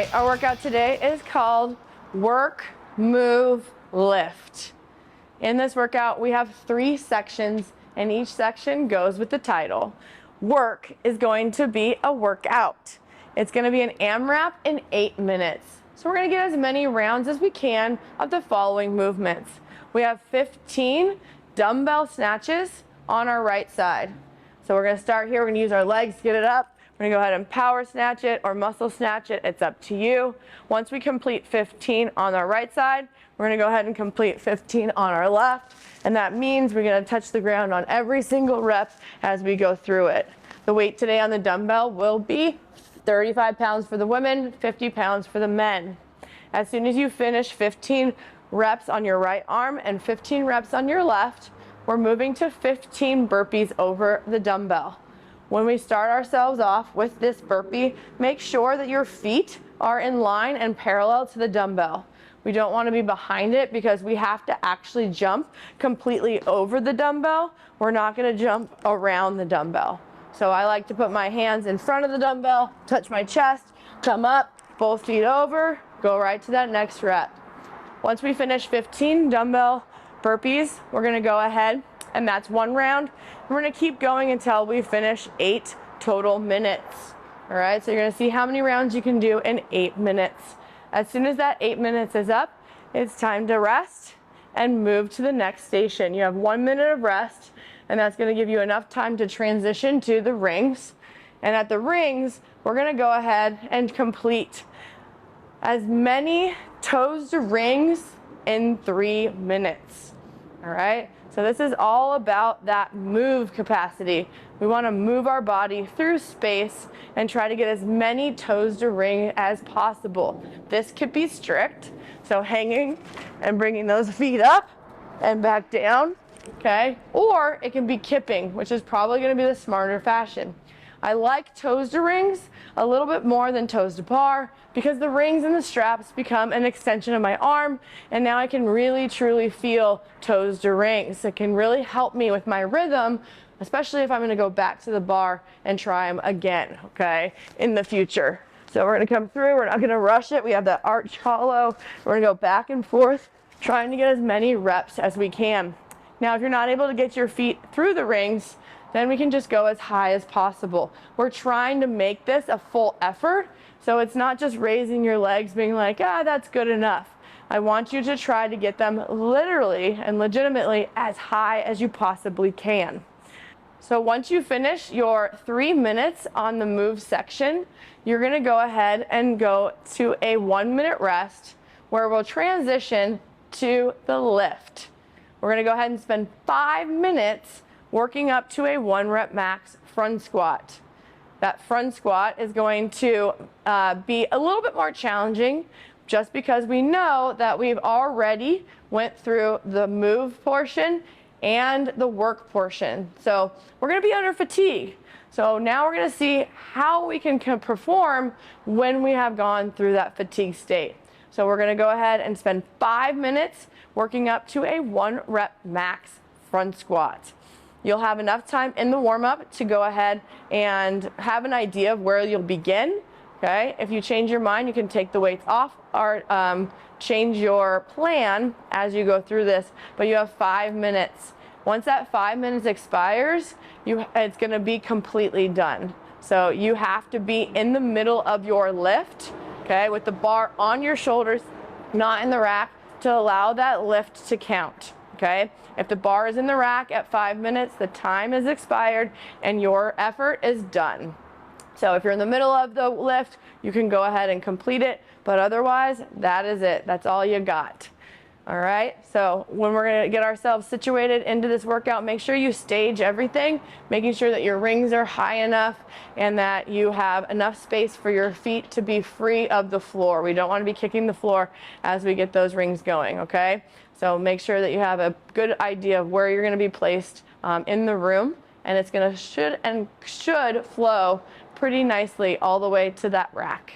right, our workout today is called Work, Move, Lift. In this workout, we have 3 sections, and each section goes with the title. Work is going to be a workout. It's going to be an AMRAP in 8 minutes. So we're going to get as many rounds as we can of the following movements. We have 15 dumbbell snatches on our right side. So we're going to start here. We're going to use our legs to get it up. We're going to go ahead and power snatch it or muscle snatch it. It's up to you. Once we complete 15 on our right side, we're going to go ahead and complete 15 on our left. And that means we're going to touch the ground on every single rep as we go through it. The weight today on the dumbbell will be 35 pounds for the women, 50 pounds for the men. As soon as you finish 15 reps on your right arm and 15 reps on your left, we're moving to 15 burpees over the dumbbell. When we start ourselves off with this burpee, make sure that your feet are in line and parallel to the dumbbell. We don't want to be behind it because we have to actually jump completely over the dumbbell. We're not going to jump around the dumbbell. So I like to put my hands in front of the dumbbell, touch my chest, come up, both feet over, go right to that next rep. Once we finish 15 dumbbell burpees, we're going to go ahead, and that's 1 round. We're going to keep going until we finish 8 total minutes. All right, so you're going to see how many rounds you can do in 8 minutes. As soon as that 8 minutes is up, it's time to rest and move to the next station. You have 1 minute of rest, and that's going to give you enough time to transition to the rings. And at the rings, we're going to go ahead and complete as many toes to rings in 3 minutes. All right, so this is all about that move capacity. We want to move our body through space and try to get as many toes to ring as possible. This could be strict, so hanging and bringing those feet up and back down, okay? Or it can be kipping, which is probably going to be the smarter fashion. I like toes to rings a little bit more than toes to bar because the rings and the straps become an extension of my arm, and now I can really truly feel toes to rings. It can really help me with my rhythm, especially if I'm going to go back to the bar and try them again, okay, in the future. So we're going to come through. We're not going to rush it. We have that arch hollow. We're going to go back and forth, trying to get as many reps as we can. Now, if you're not able to get your feet through the rings, then we can just go as high as possible. We're trying to make this a full effort, so it's not just raising your legs being like, that's good enough. I want you to try to get them literally and legitimately as high as you possibly can. So once you finish your 3 minutes on the move section, you're going to go ahead and go to a 1 minute rest where we'll transition to the lift. We're going to go ahead and spend 5 minutes working up to a 1 rep max front squat. That front squat is going to be a little bit more challenging just because we know that we've already went through the move portion and the work portion. So we're going to be under fatigue. So now we're going to see how we can perform when we have gone through that fatigue state. So we're going to go ahead and spend 5 minutes working up to a 1 rep max front squat. You'll have enough time in the warm-up to go ahead and have an idea of where you'll begin, okay? If you change your mind, you can take the weights off or change your plan as you go through this, but you have 5 minutes. Once that 5 minutes expires, it's gonna be completely done. So you have to be in the middle of your lift, okay, with the bar on your shoulders, not in the rack, to allow that lift to count. Okay? If the bar is in the rack at 5 minutes, the time is expired and your effort is done. So if you're in the middle of the lift, you can go ahead and complete it, but otherwise, that is it. That's all you got. All right, so when we're going to get ourselves situated into this workout, make sure you stage everything, making sure that your rings are high enough and that you have enough space for your feet to be free of the floor. We don't want to be kicking the floor as we get those rings going, okay? So make sure that you have a good idea of where you're going to be placed in the room, and it's going to should flow pretty nicely all the way to that rack.